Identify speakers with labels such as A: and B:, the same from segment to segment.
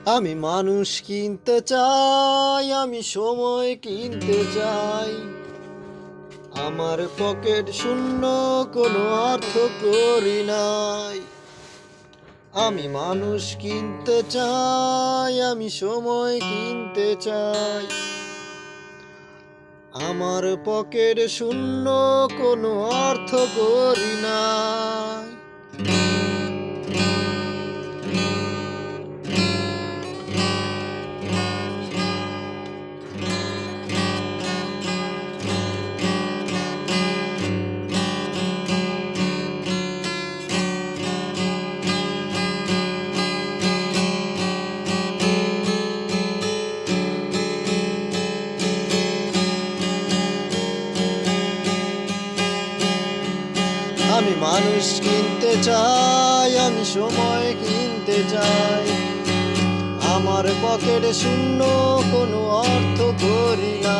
A: আমি মানুষ কিনতে চাই, আমি সময় কিনতে চাই। আমার পকেট শূন্য, কোনো অর্থ করি নাই। আমি মানুষ কিনতে চাই, আমি সময় কিনতে চাই। আমার পকেট শূন্য, কোনো অর্থ করি নাই। আমি মানুষ কিনতে চাই, আমি সময় কিনতে চাই। আমার পকেটে শূন্য, কোনো অর্থ করি না।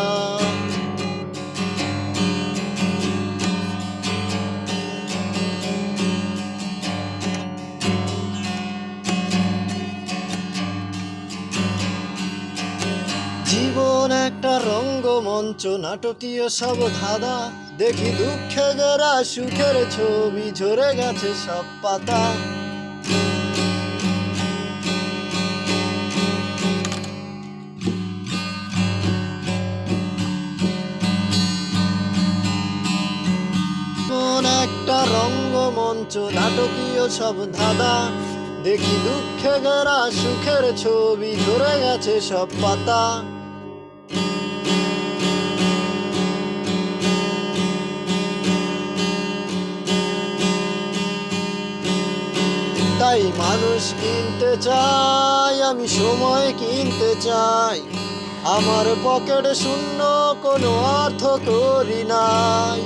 A: জীবন একটা রঙ্গমঞ্চ, নাটকীয় সব ধাঁধা। দেখি দুঃখে গেরা সুখের ছবি, ঝরে গেছে সব পাতা। জীবন একটা রঙ্গমঞ্চ, নাটকীয় সব ধাঁধা। দেখি দুঃখে গেরা সুখের ছবি, ঝরে গেছে সব পাতা। তাই মানুষ কিনতে চাই, আমি সময় কিনতে চাই। আমার পকেট শূন্য, কোনো অর্থ করি নাই।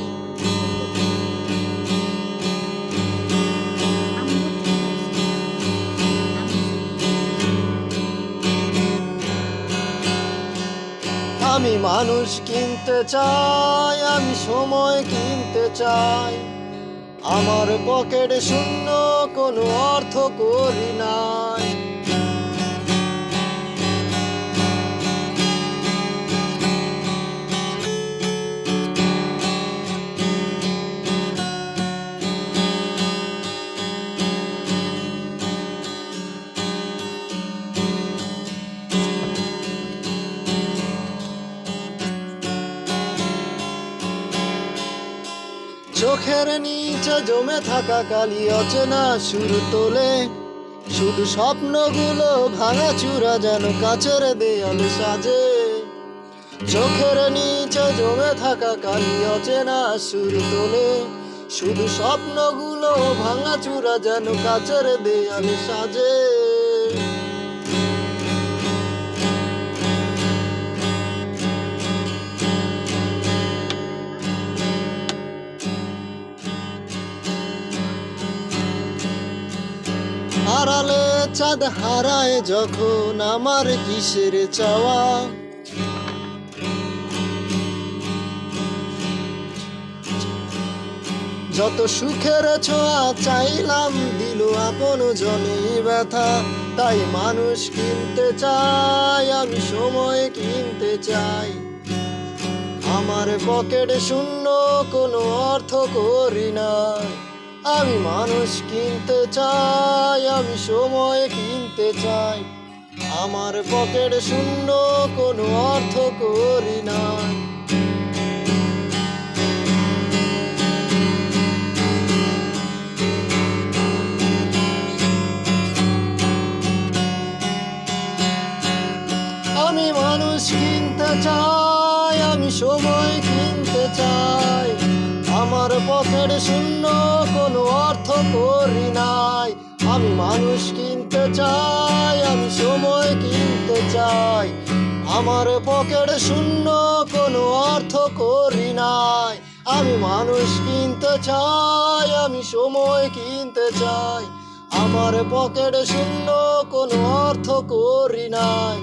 A: আমি মানুষ কিনতে চাই, আমি সময় কিনতে চাই। আমার পকেট শূন্য, কোনো অর্থ করি নাই। চোখের নিচে জমে থাকা কালি অচেনা সুর তোলে। শুধু স্বপ্নগুলো ভাঙা চূড়া, যেন কাচের দেয়াল সাজে। চোখের নিচে জমে থাকা কালি অচেনা সুর তোলে। শুধু স্বপ্নগুলো ভাঙা চূড়া, যেন কাচের দেয়াল সাজে। আড়ালে চাঁদ হারায় যখন, আমার কিসের চাওয়া। যত সুখের ছোঁয়া চাইলাম, দিল আপন জনে ব্যথা। তাই মানুষ কিনতে চাই, আমি সময় কিনতে চাই। আমার পকেট শূন্য, কোনো অর্থ করি নাই। আমি মানুষ কিনতে চাই, আমি সময় কিনতে চাই। আমার পকেট শূন্য, কোনো অর্থ করি নাই। আমি মানুষ কিনতে চাই, আমি সময় কিনতে চাই। আমার পকেট শূন্য, কোনো অর্থ করি নাই। আমি মানুষ কিনতে চাই, আমি সময় কিনতে চাই। আমার পকেট শূন্য, কোনো অর্থ করি নাই। আমি মানুষ কিনতে চাই, আমি সময় কিনতে চাই। আমার পকেট শূন্য, কোনো অর্থ করি নাই।